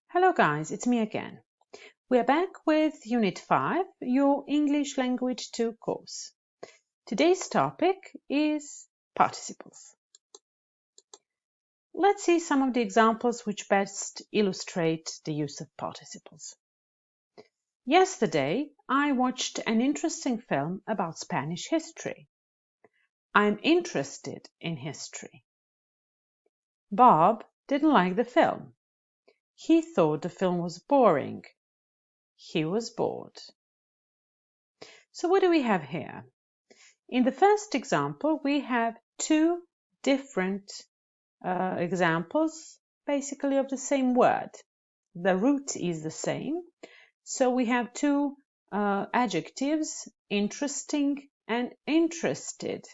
Hello guys, it's me again. We are back with Unit 5, your English Language 2 course. Today's topic is participles. Let's see some of the examples which best illustrate the use of participles. Yesterday, I watched an interesting film about Spanish history. I'm interested in history. Bob didn't like the film. He thought the film was boring. He was bored. So what do we have here? In the first example, we have two different examples, basically of the same word. The root is the same. So we have two adjectives, interesting and interested.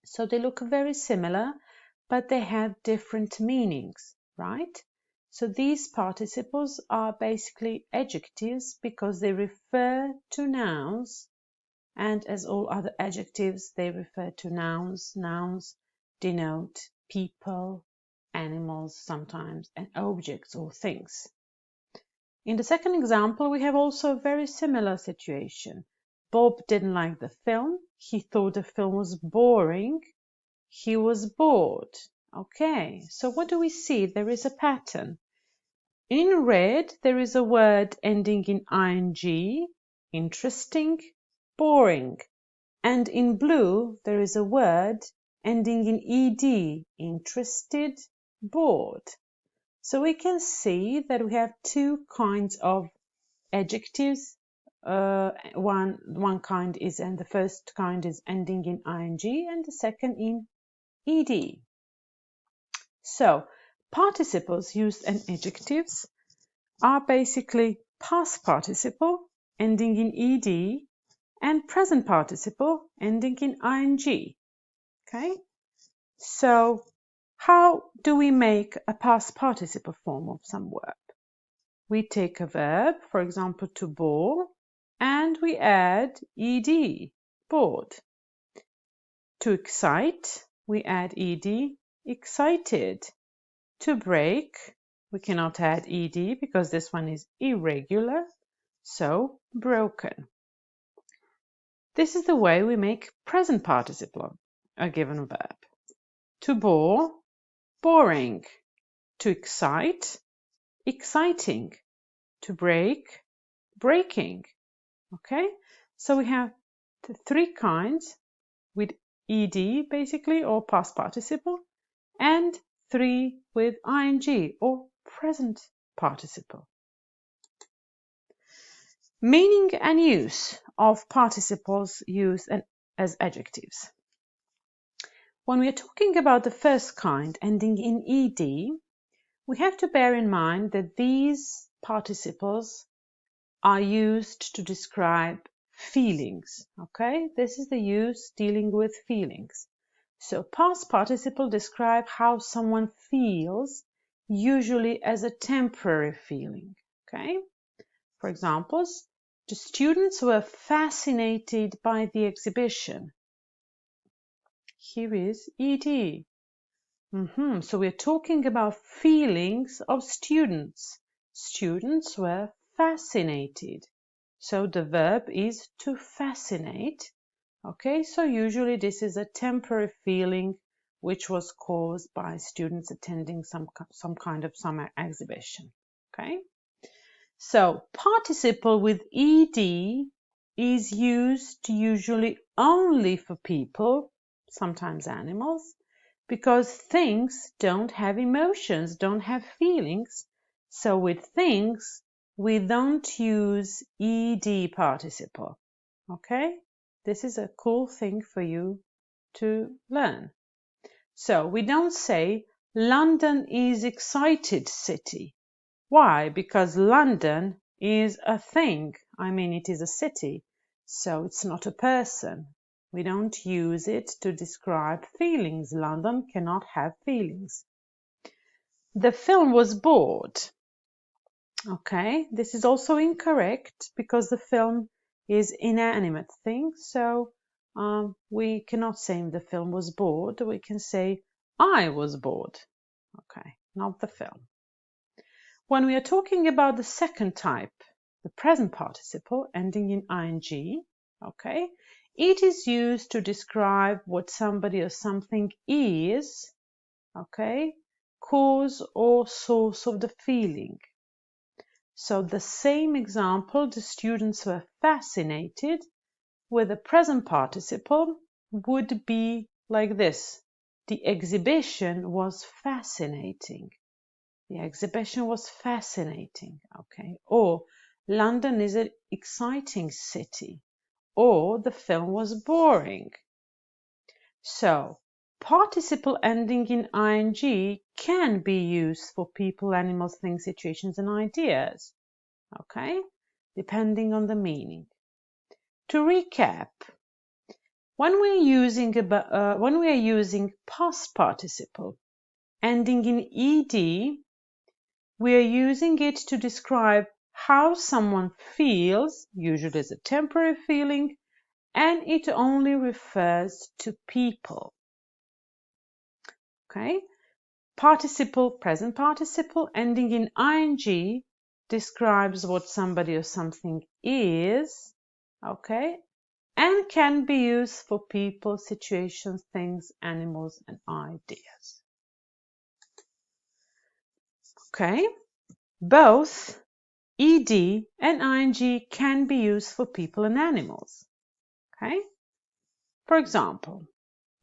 So they look very similar, but they have different meanings, right? So these participles are basically adjectives because they refer to nouns. And as all other adjectives, they refer to nouns. Nouns denote people, animals sometimes, and objects or things. In the second example, we have also a very similar situation. Bob didn't like the film. He thought the film was boring. He was bored. Okay, so what do we see? There is a pattern. In red, there is a word ending in ing, interesting, boring. And in blue, there is a word ending in ed, interested, bored. So we can see that we have two kinds of adjectives. One kind is, and the first kind is ending in ing, and the second in ed. So participles used in adjectives are basically past participle ending in ed and present participle ending in ing. Okay, so how do we make a past participle form of some verb? We take a verb, for example, to bore, and we add ed, bored. To excite, we add ed, excited. To break, we cannot add ed because this one is irregular, so broken. This is the way we make present participle of a given verb. To bore, boring. To excite, exciting. To break, breaking. Okay, so we have the three kinds with ed basically, or past participle, and three with ing or present participle. Meaning and use of participles used as adjectives. When we are talking about the first kind ending in ed, we have to bear in mind that these participles are used to describe feelings. Okay, this is the use dealing with feelings. So past participle describe how someone feels, usually as a temporary feeling. Okay, for example, the students were fascinated by the exhibition. Here is ed. So we're talking about feelings of students. Students were fascinated. So the verb is to fascinate. Okay, so usually this is a temporary feeling which was caused by students attending some kind of summer exhibition. Okay, so participle with ed is used usually only for people, sometimes animals, because things don't have emotions, don't have feelings. So with things, we don't use ed participle. Okay? This is a cool thing for you to learn. So we don't say London is excited city. Why? Because London is a thing. I mean, it is a city. So it's not a person. We don't use it to describe feelings. London cannot have feelings. The film was bored. Okay, this is also incorrect because the film is inanimate thing. So we cannot say the film was bored. We can say I was bored. Okay, not the film. When we are talking about the second type, the present participle ending in ing, okay, it is used to describe what somebody or something is, okay, cause or source of the feeling. So the same example, the students were fascinated, with the present participle would be like this. The exhibition was fascinating. The exhibition was fascinating, okay? Or London is an exciting city. Or the film was boring. So, participle ending in ing can be used for people, animals, things, situations, and ideas, okay? Depending on the meaning. To recap, when we are using past participle ending in ed, we are using it to describe how someone feels, usually as a temporary feeling, and it only refers to people. Okay? Participle, present participle ending in ing describes what somebody or something is, okay? And can be used for people, situations, things, animals, and ideas. Okay? Both ed and ing can be used for people and animals. Okay? For example,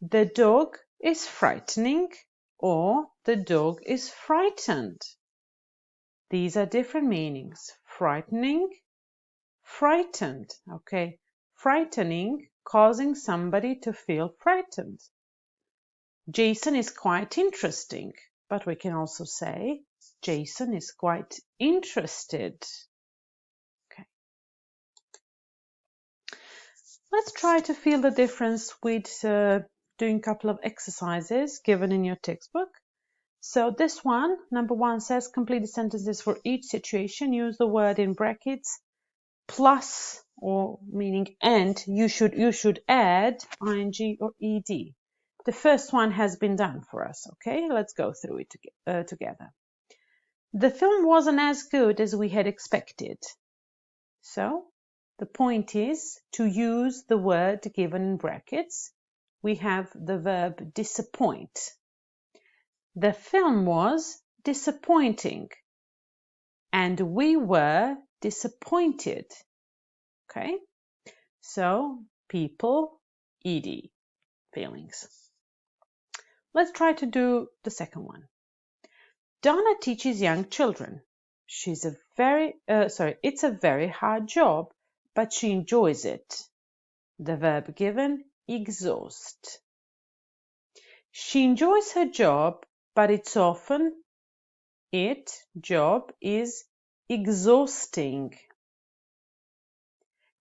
the dog is frightening or the dog is frightened. These are different meanings. Frightening, frightened. Okay? Frightening, causing somebody to feel frightened. Jason is quite interesting, but we can also say Jason is quite interested. Okay. Let's try to feel the difference with doing a couple of exercises given in your textbook. So this one, number 1 says complete the sentences for each situation. Use the word in brackets plus, or meaning and. You should add ing or ed. The first one has been done for us. Okay, let's go through it together. The film wasn't as good as we had expected. So the point is to use the word given in brackets. We have the verb disappoint. The film was disappointing and we were disappointed. Okay? So people, ed, feelings. Let's try to do the second one. Donna teaches young children. It's a very hard job, but she enjoys it. The verb given, exhaust. She enjoys her job, but job is exhausting.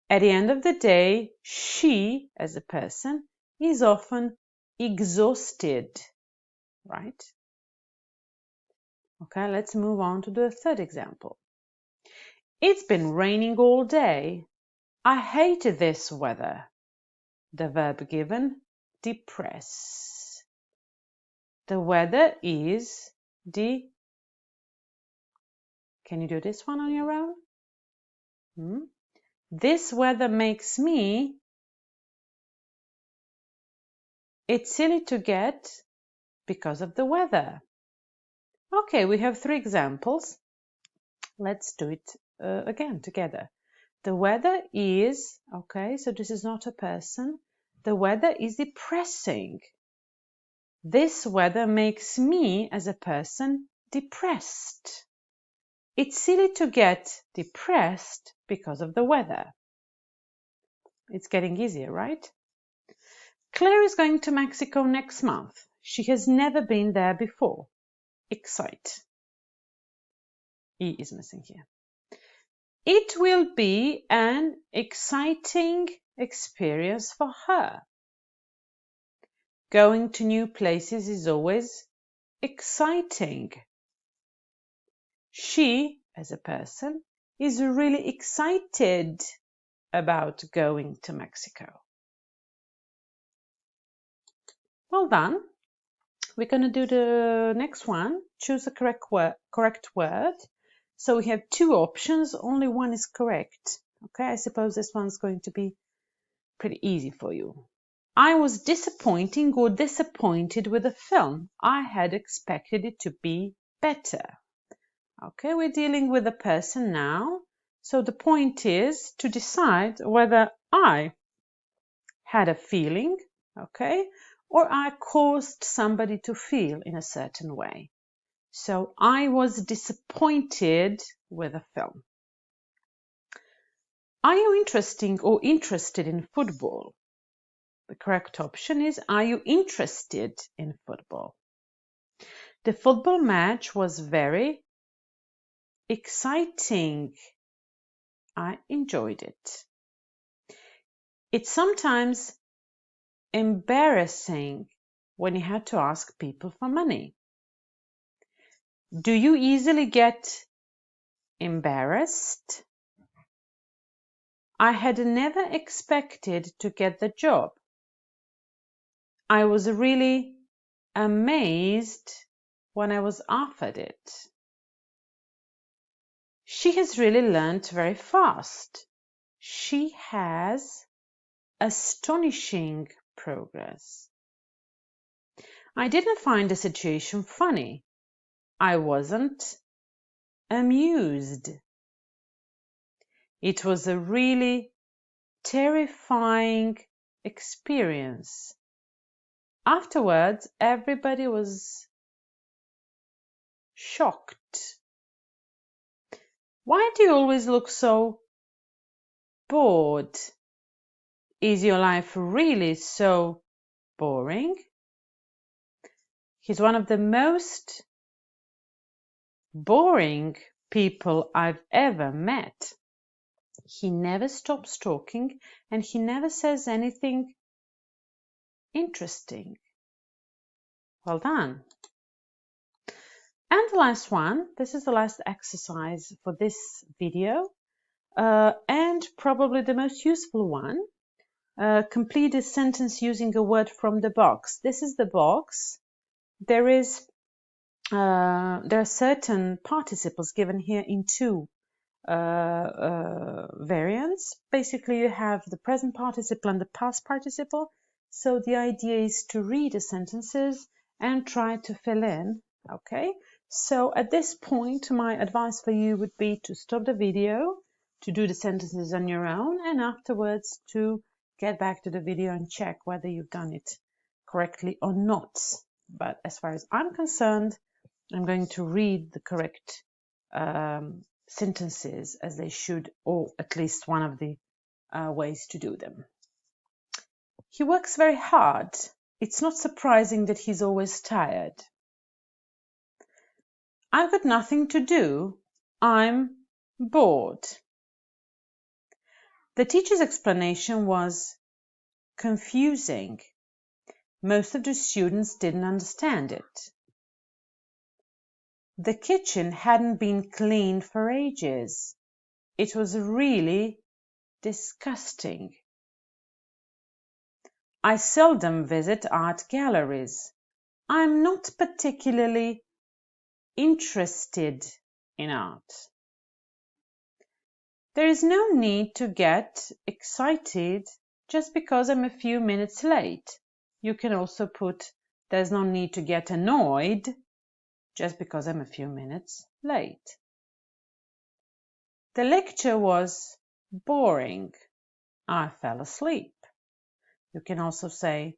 At the end of the day, she, as a person, is often exhausted, right? Okay, let's move on to the third example. It's been raining all day. I hate this weather. The verb given, depress. The weather is Can you do this one on your own? This weather makes me. It's silly to get because of the weather. Okay, we have 3 examples. Let's do it again together. The weather is, okay, so this is not a person. The weather is depressing. This weather makes me, as a person, depressed. It's silly to get depressed because of the weather. It's getting easier, right? Claire is going to Mexico next month. She has never been there before. Excite. E is missing here. It will be an exciting experience for her. Going to new places is always exciting. She, as a person, is really excited about going to Mexico. Well done. We're going to do the next one. Choose the correct word. So we have two options, only one is correct. Okay, I suppose this one's going to be pretty easy for you. I was disappointing or disappointed with the film. I had expected it to be better. Okay, we're dealing with a person now. So the point is to decide whether I had a feeling, okay, or I caused somebody to feel in a certain way. So I was disappointed with the film. Are you interested in football? The correct option is, are you interested in football? The football match was very exciting. I enjoyed it. It's sometimes embarrassing when you have to ask people for money. Do you easily get embarrassed? I had never expected to get the job. I was really amazed when I was offered it. She has really learned very fast. She has astonishing progress. I didn't find the situation funny. I wasn't amused. It was a really terrifying experience. Afterwards, everybody was shocked. Why do you always look so bored? Is your life really so boring? He's one of the most boring people I've ever met. He never stops talking and he never says anything interesting. Well done. And the last one, this is the last exercise for this video, and probably the most useful one. Complete a sentence using a word from the box. This is the box. There are certain participles given here in two variants. Basically, you have the present participle and the past participle. So the idea is to read the sentences and try to fill in. Okay. So at this point, my advice for you would be to stop the video, to do the sentences on your own, and afterwards to get back to the video and check whether you've done it correctly or not. But as far as I'm concerned, I'm going to read the correct sentences as they should, or at least one of the ways to do them. He works very hard. It's not surprising that he's always tired. I've got nothing to do. I'm bored. The teacher's explanation was confusing. Most of the students didn't understand it. The kitchen hadn't been cleaned for ages. It was really disgusting. I seldom visit art galleries. I'm not particularly interested in art. There is no need to get excited just because I'm a few minutes late. You can also put, there's no need to get annoyed just because I'm a few minutes late. The lecture was boring. I fell asleep. You can also say,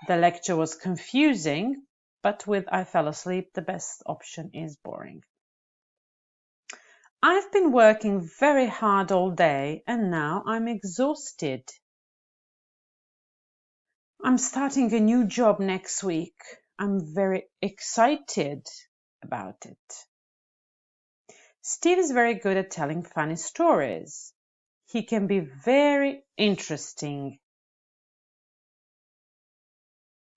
the lecture was confusing, but with I fell asleep, the best option is boring. I've been working very hard all day and now I'm exhausted. I'm starting a new job next week. I'm very excited about it. Steve is very good at telling funny stories. He can be very interesting.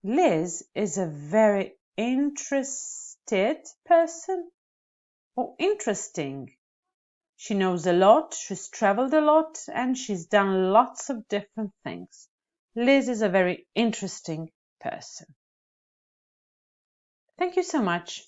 Liz is a very interested person or interesting. She knows a lot, she's traveled a lot, and she's done lots of different things. Liz is a very interesting person. Thank you so much.